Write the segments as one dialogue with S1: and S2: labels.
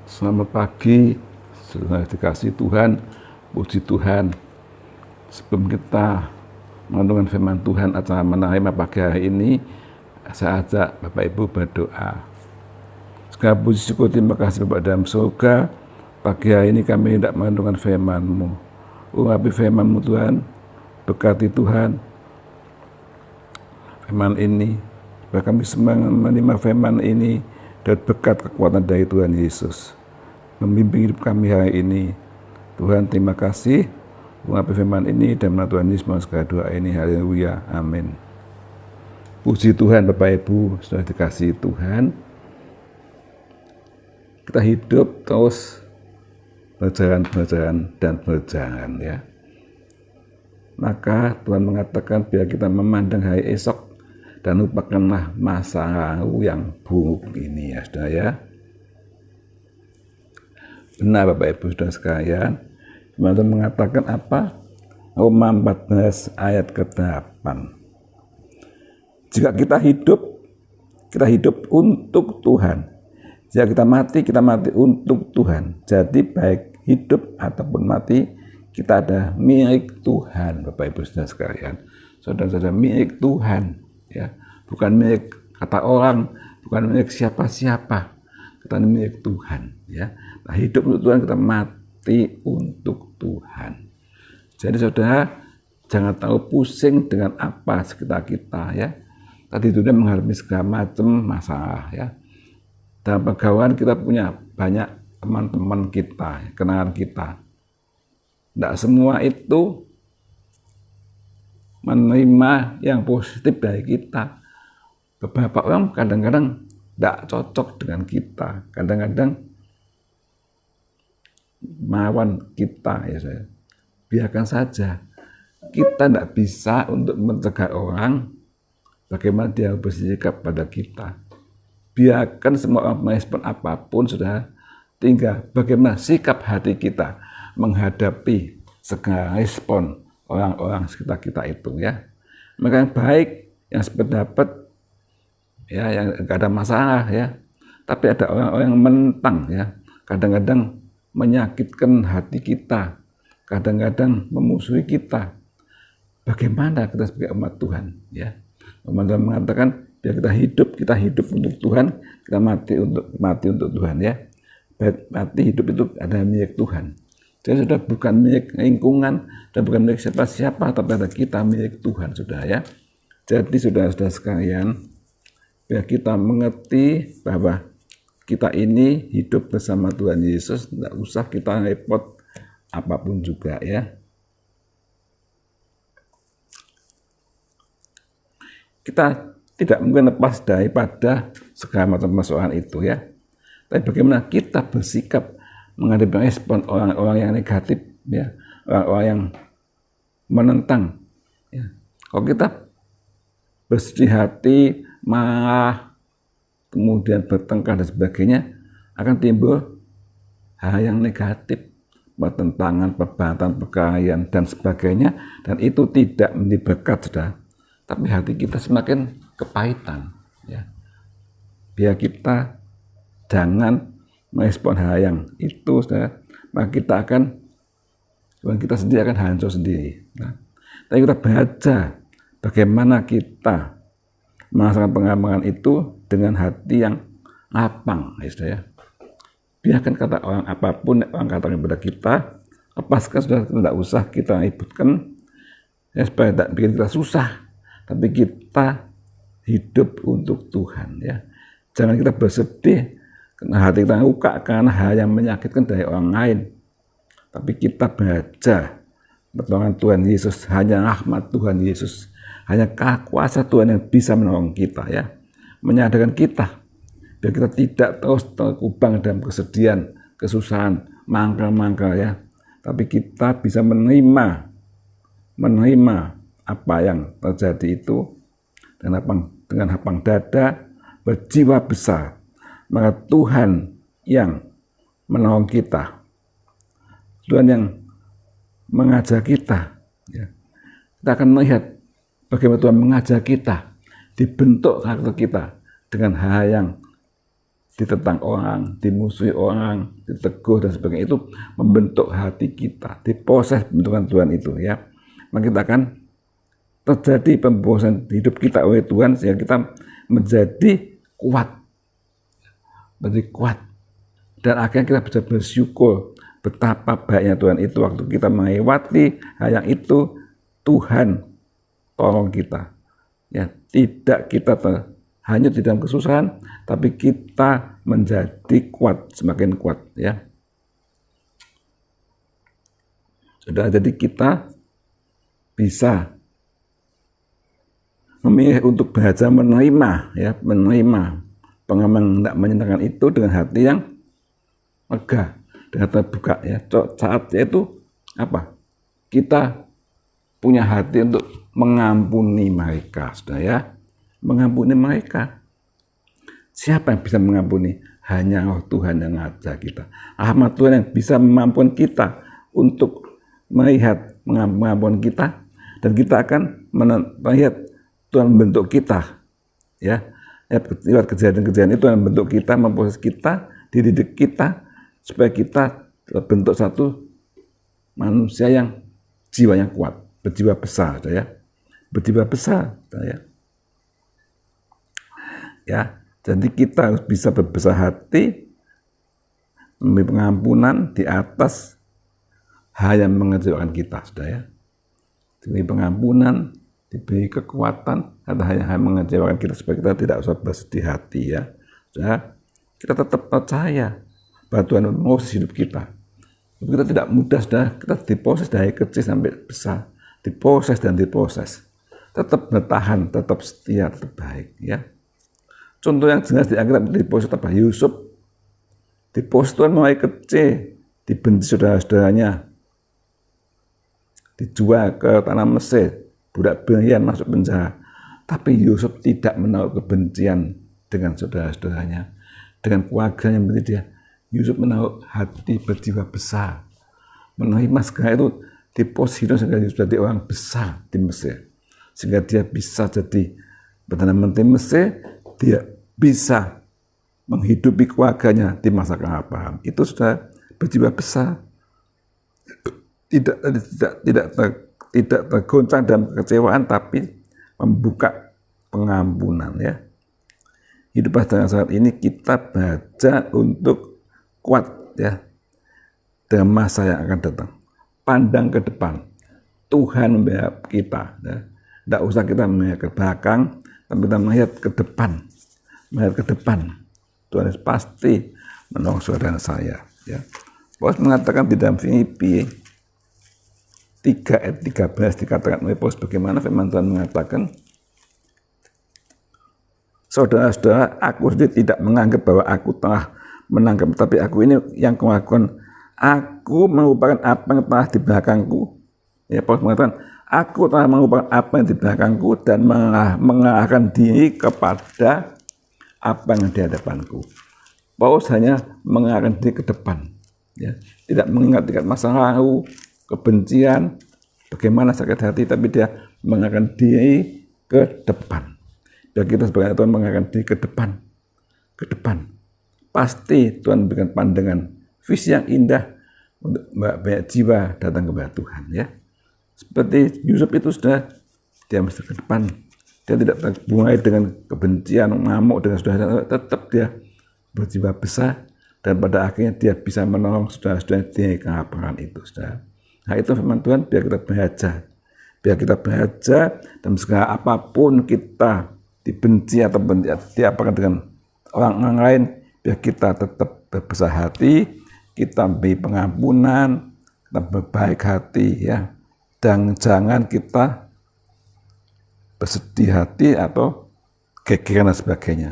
S1: Selamat pagi, sudah dikasih Tuhan, puji Tuhan. Sebelum kita merenungkan firman Tuhan acara menerima pagi hari ini, saya ajak Bapak Ibu berdoa. Segala puji syukur terima kasih Bapak dalam surga, pagi hari ini kami hendak merenungkan firman-Mu. Urapi firman-Mu Tuhan, berkati Tuhan firman ini, supaya kami semua menerima firman ini dan berkat kekuatan dari Tuhan Yesus membimbing hidup kami hari ini. Tuhan terima kasih mengapai firman ini dan melalui Tuhan Yesus mohon segala doa ini. Haleluya, amin. Puji Tuhan Bapak Ibu, sudah dikasih Tuhan, kita hidup terus berjalan dan berjalan ya. Maka Tuhan mengatakan biar kita memandang hari esok dan lupakanlah masa lalu yang buruk ini ya saudara ya. Benar Bapak Ibu saudara sekalian, Tuhan mengatakan apa? Roma 14 ayat ke-8. Jika kita hidup untuk Tuhan. Jika kita mati untuk Tuhan. Jadi baik hidup ataupun mati, kita ada milik Tuhan Bapak Ibu saudara sekalian. Saudara-saudara milik Tuhan. Ya, bukan milik kata orang, bukan milik siapa-siapa, kita milik Tuhan. Ya, nah, hidup untuk Tuhan, kita mati untuk Tuhan. Jadi saudara jangan terlalu pusing dengan apa sekitar kita ya. Tadi dunia menghadapi segala macam masalah ya. Dalam pergaulan kita punya banyak teman-teman kita, kenalan kita. Tidak semua itu menerima yang positif dari kita. Beberapa orang kadang-kadang tidak cocok dengan kita, kadang-kadang melawan kita ya saya. Biarkan saja. Kita tidak bisa untuk mencegah orang bagaimana dia bersikap pada kita. Biarkan semua orang merespon apapun sudah, tinggal bagaimana sikap hati kita menghadapi segala respon orang-orang sekitar kita itu ya. Maka yang baik, yang sependapat ya, yang enggak ada masalah ya. Tapi ada orang-orang yang menentang ya, kadang-kadang menyakitkan hati kita, kadang-kadang memusuhi kita. Bagaimana kita sebagai umat Tuhan ya? Umat Tuhan mengatakan biar kita hidup untuk Tuhan, kita mati untuk Tuhan ya. Mati hidup itu ada milik Tuhan. Jadi sudah bukan milik lingkungan dan bukan milik siapa-siapa, tapi ada kita milik Tuhan sudah ya. Jadi saudara-saudara sekalian, biar kita mengerti bahwa kita ini hidup bersama Tuhan Yesus, tidak usah kita repot apapun juga ya. Kita tidak mungkin lepas daripada segala macam persoalan itu ya. Tapi bagaimana kita bersikap menghadapi respon orang-orang yang negatif ya, orang-orang yang menentang ya. Kalau kita bersedih hati, marah, kemudian bertengkar dan sebagainya, akan timbul hal yang negatif, pertentangan, perdebatan, perkelahian dan sebagainya, dan itu tidak menjadi berkat sudah, tapi hati kita semakin kepahitan ya. Biar kita jangan merespon hal yang itu, maka kita sendiri akan hancur sendiri. Nah, tapi kita baca bagaimana kita merasakan pengalaman itu dengan hati yang lapang, ya. Biarkan kata orang apapun orang katakan kepada kita, lepaskan sudah, tidak usah kita ributkan, ya, supaya tidak bikin kita susah. Tapi kita hidup untuk Tuhan, ya. Jangan kita bersedih karena hati kita luka karena hal yang menyakitkan dari orang lain. Tapi kita baca pertolongan Tuhan Yesus, hanya rahmat Tuhan Yesus, hanya kuasa Tuhan yang bisa menolong kita ya. Menyadarkan kita biar kita tidak terus terkubang dalam kesedihan, kesusahan, mangkal-mangkal ya. Tapi kita bisa menerima apa yang terjadi itu dengan lapang dada, berjiwa besar. Maka Tuhan yang menolong kita, Tuhan yang mengajar kita ya. Kita akan melihat bagaimana Tuhan mengajar kita, dibentuk karakter kita dengan hal yang ditentang orang, dimusuhi orang, ditegur dan sebagainya, itu membentuk hati kita, diproses bentukan Tuhan itu ya. Maka kita akan terjadi pembosan hidup kita oleh Tuhan sehingga kita menjadi kuat, dan akhirnya kita bisa bersyukur betapa baiknya Tuhan itu waktu kita melewati hal yang itu. Tuhan tolong kita ya, tidak kita hanya di dalam kesusahan, tapi kita menjadi kuat, semakin kuat ya. Sudah, jadi kita bisa memilih untuk belajar menerima ya, menerima pengalaman tidak menyenangkan itu dengan hati yang lega, dengan terbuka ya. Saat itu apa? Kita punya hati untuk mengampuni mereka, sudah ya. Mengampuni mereka. Siapa yang bisa mengampuni? Hanya Allah Tuhan yang ada kita. Rahmat Tuhan yang bisa memampukan kita untuk melihat mengampuni kita, dan kita akan melihat Tuhan membentuk kita ya. Lewat kejadian-kejadian itu Tuhan membentuk kita, memproses kita, dididik kita supaya kita terbentuk satu manusia yang jiwanya kuat, berjiwa besar ya. Berjiwa besar ya. Ya, jadi kita harus bisa berbesar hati, memberi pengampunan di atas hal yang mengecewakan kita, sudah ya. Diberi pengampunan, diberi kekuatan, ada hal yang mengecewakan kita supaya kita tidak usah bersedih hati ya. Sudah, kita tetap percaya bahwa Tuhan mengurus hidup kita. Kita tidak mudah, sudah, kita diproses dari kecil sampai besar, diproses dan diproses. Tetap bertahan, tetap setia, tetap baik ya. Contoh yang jelas di Alkitab diproses apa? Yusuf diproses Tuhan mulai kecil, dibenci saudara-saudaranya, dijual ke tanah Mesir, budak belian masuk penjara. Tapi Yusuf tidak menaruh kebencian dengan saudara-saudaranya, dengan keluarganya yang dia. Yusuf menaruh hati berjiwa besar, menerima segala itu, diproses hidup sehingga Yusuf jadi orang besar di Mesir, sehingga dia bisa jadi Perdana Menteri Mesir. Dia bisa menghidupi keluarganya di masa kelaparan. Itu sudah berjiwa besar, tidak tergoncang dalam kekecewaan, tapi membuka pengampunan ya. Hidup pada saat ini kita baca untuk kuat ya dalam masa yang akan datang. Pandang ke depan, Tuhan membela kita ya. Tidak usah kita melihat ke belakang, tapi kita melihat ke depan. Melihat ke depan, Tuhan pasti menolong saudara saya ya. Paulus mengatakan di dalam Filipi 3 ayat 13 dikatakan oleh Paulus bagaimana firman Tuhan mengatakan, saudara-saudara, aku sendiri tidak menganggap bahwa aku telah menangkap, tapi aku ini yang kulakukan, aku melupakan apa yang telah di belakangku. Ya, Paulus mengatakan, aku telah melupakan apa yang di belakangku dan mengarahkan diri kepada apa yang di hadapanku. Paulus hanya mengarahkan diri ke depan, ya, tidak mengingat-ingat masa lalu, kebencian, bagaimana sakit hati, tapi dia mengarahkan diri ke depan. Dan kita sebagai Tuhan mengarahkan diri ke depan, ke depan. Pasti Tuhan memberikan pandangan, visi yang indah untuk banyak jiwa datang kepada Tuhan, ya. Seperti Yusuf itu sudah, dia mesti ke depan. Dia tidak terbungai dengan kebencian, ngamuk dengan saudara, tetap dia berjiwa besar, dan pada akhirnya dia bisa menolong saudara-saudara di kelaparan itu, saudara. Nah, itu firman Tuhan, biar kita belajar. Biar kita belajar, dan segala apapun kita dibenci atau diapakan dengan orang lain, biar kita tetap berbesar hati, kita beri pengampunan, kita berbaik hati, ya. Dan jangan kita bersedih hati atau gegeran dan sebagainya.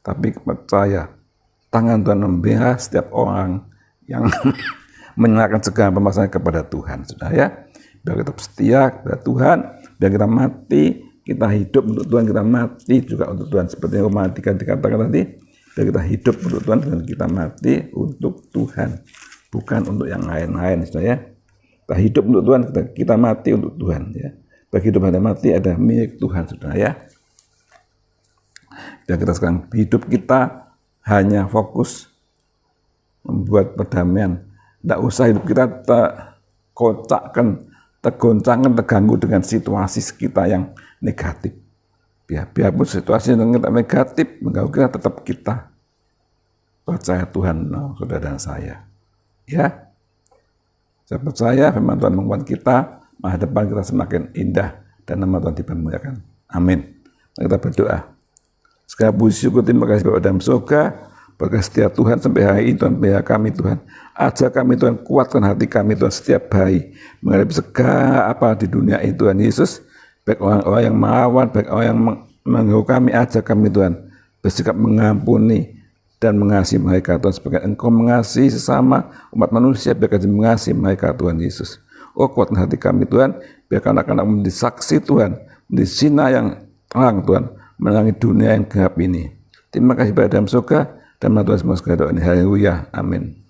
S1: Tapi percaya, tangan Tuhan membela setiap orang yang menyerahkan segala permasalahan kepada Tuhan, sudah ya. Biar kita setia kepada Tuhan, biar kita mati, kita hidup untuk Tuhan, kita mati juga untuk Tuhan. Seperti yang Roma 3 dikatakan tadi, biar kita hidup untuk Tuhan dan kita mati untuk Tuhan, bukan untuk yang lain-lain, sudah ya. Kita hidup untuk Tuhan, kita mati untuk Tuhan, ya. Bagi hidup dan mati ada milik Tuhan, sudah ya. Dan kita sekarang hidup kita hanya fokus membuat perdamaian. Tidak usah hidup kita terkocakkan, tergoncangkan, terganggu dengan situasi kita yang negatif. Biarpun situasi yang negatif mengganggu kita, tetap kita percaya Tuhan, saudara dan saya. Ya, saya percaya firman Tuhan menguatkan kita, masa depan kita semakin indah dan nama Tuhan dipermuliakan. Amin. Mari kita berdoa. Segala puji syukur terima kasih Bapa dalam surga, berkat setia Tuhan sampai hari ini Tuhan, biar kami Tuhan, ajar kami Tuhan, kuatkan hati kami Tuhan setiap hari menghadapi segala apa di dunia ini Tuhan Yesus, baik orang-orang yang melawan, baik orang yang mengganggu kami, ajar kami Tuhan bersikap mengampuni dan mengasihi mereka Tuhan, sebagai Engkau mengasihi sesama umat manusia, biar kami mengasihi mereka Tuhan Yesus. Oh, kuatkan hati kami Tuhan, biar anak-anak menjadi saksi Tuhan, menjadi sinar yang terang Tuhan, menerangi dunia yang gelap ini. Terima kasih pada dalam surga dan Tuhan semua sekalian. Haleluya. Amin.